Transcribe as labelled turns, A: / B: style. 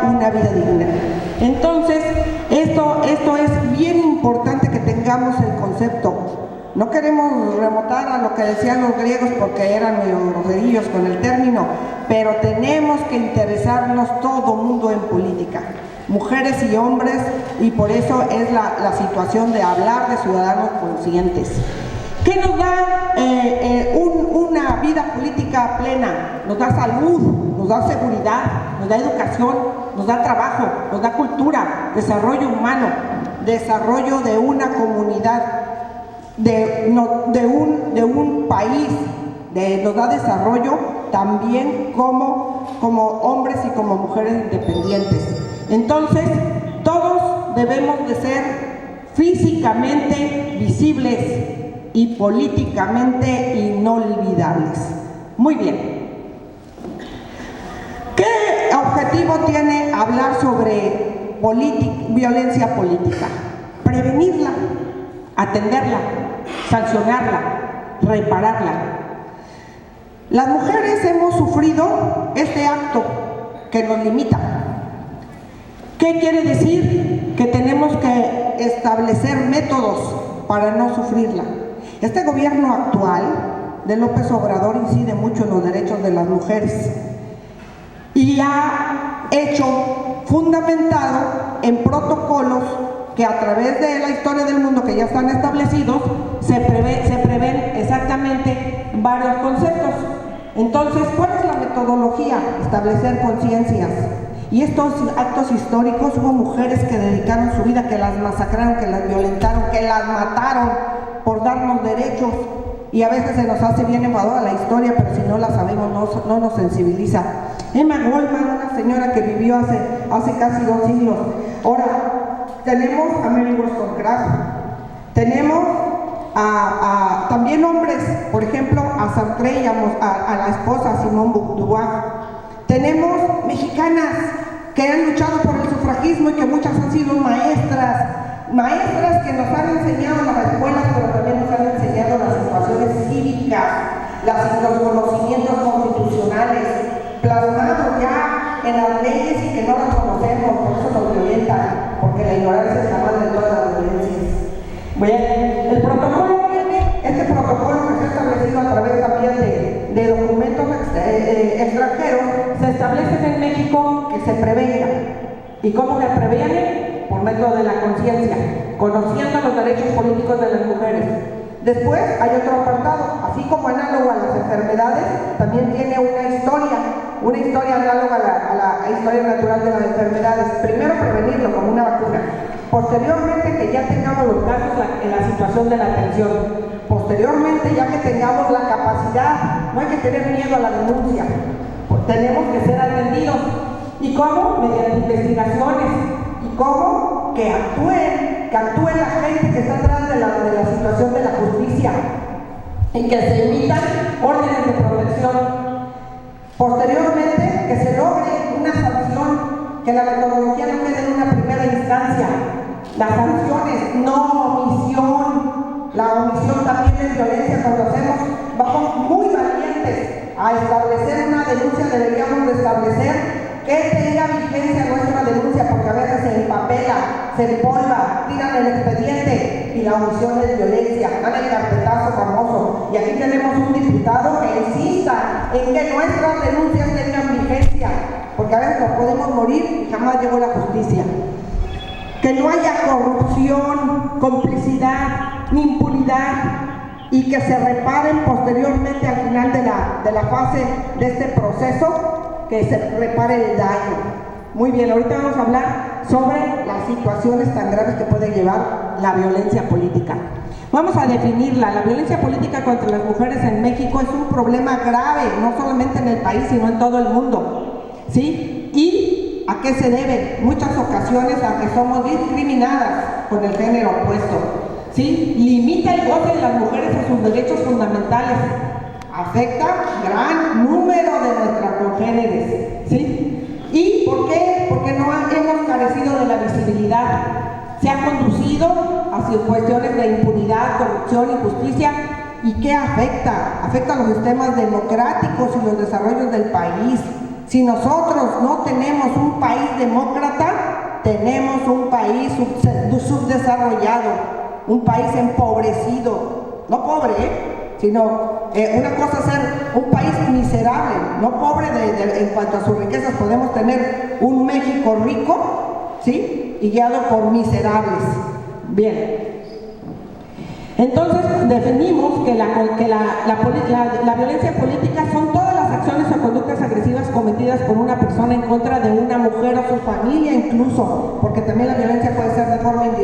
A: una vida digna. Entonces, esto es bien importante que tengamos el concepto. No queremos remontar a lo que decían los griegos porque eran medio groserillos con el término, pero tenemos que interesarnos todo mundo en política, mujeres y hombres, y por eso es la situación de hablar de ciudadanos conscientes. ¿Qué nos da una vida política plena? Nos da salud, nos da seguridad, nos da educación, nos da trabajo, nos da cultura, desarrollo humano, desarrollo de una comunidad, de un país, nos da desarrollo también como hombres y como mujeres independientes. Entonces, todos debemos de ser físicamente visibles y políticamente inolvidables. Muy bien. ¿Qué objetivo tiene hablar sobre violencia política? Prevenirla, atenderla, sancionarla, repararla. Las mujeres hemos sufrido este acto que nos limita. ¿Qué quiere decir? Que tenemos que establecer métodos para no sufrirla. Este gobierno actual de López Obrador incide mucho en los derechos de las mujeres y ha hecho fundamentado en protocolos que a través de la historia del mundo que ya están establecidos se prevén exactamente varios conceptos. Entonces, ¿cuál es la metodología? Establecer conciencias. Y estos actos históricos, hubo mujeres que dedicaron su vida, que las masacraron, que las violentaron, que las mataron por darnos derechos, y a veces se nos hace bien enfadada la historia, pero si no la sabemos no nos sensibiliza. Emma Goldman, una señora que vivió hace casi 2 siglos. Ahora, tenemos a Mary Wollstonecraft, tenemos también hombres, por ejemplo, a Sartre y a la esposa Simone de Beauvoir. Tenemos mexicanas que han luchado por el sufragismo y que muchas han sido maestras que nos han enseñado en las escuelas, pero también nos han enseñado las situaciones cívicas, los conocimientos constitucionales, plasmados ya en las leyes y que no las conocemos, por eso nos violentan, porque la ignorancia es la madre de todas las violencias. Bien, el protocolo este protocolo que se ha establecido a través también de documentos extranjeros, se establecen en México que se prevenga. ¿Y cómo se previene? Por método de la conciencia, conociendo los derechos políticos de las mujeres. Después hay otro apartado, así como análogo a las enfermedades, también tiene una historia análoga a la historia natural de las enfermedades. Primero prevenirlo como una vacuna, posteriormente que ya tengamos los casos en la situación de la atención, posteriormente ya que tengamos la capacidad, no hay que tener miedo a la denuncia, pues tenemos que ser atendidos. ¿Y cómo? Mediante investigaciones. ¿Y cómo? Que actúe la gente que está atrás de la situación de la justicia y que se emitan órdenes de protección. Posteriormente, que se logre una sanción, que la metodología no quede en una primera instancia. Las sanciones, no omisión. La omisión también es violencia. Cuando vamos muy valientes a establecer una denuncia, deberíamos de establecer que tenga vigencia nuestra denuncia, porque a veces se empapela, se empolva, tiran el expediente y la omisión es violencia, dan el carpetazo famoso. Y aquí tenemos un diputado que insista en que nuestras denuncias tengan vigencia, porque a veces nos podemos morir y jamás llegó la justicia. Que no haya corrupción, complicidad ni impunidad, y que se reparen posteriormente al final de la fase de este proceso, que se repare el daño. Muy bien, ahorita vamos a hablar sobre las situaciones tan graves que puede llevar la violencia política. Vamos a definirla. La violencia política contra las mujeres en México es un problema grave, no solamente en el país, sino en todo el mundo. ¿Sí? ¿Y a qué se debe? Muchas ocasiones a que somos discriminadas con el género opuesto. ¿Sí? Limita el goce de las mujeres a sus derechos fundamentales. Afecta gran número de nuestras congéneres, ¿sí? ¿Y por qué? Porque no hemos carecido de la visibilidad. Se ha conducido hacia cuestiones de impunidad, corrupción, injusticia. ¿Y qué afecta? Afecta a los sistemas democráticos y los desarrollos del país. Si nosotros no tenemos un país demócrata, tenemos un país subdesarrollado, un país empobrecido, no pobre, sino una cosa es ser un país miserable, no pobre en cuanto a sus riquezas. Podemos tener un México rico, ¿sí?, y guiado por miserables. Bien. Entonces definimos que la violencia política son todas las acciones o conductas agresivas cometidas por una persona en contra de una mujer o su familia, incluso, porque también la violencia puede ser de forma indirecta.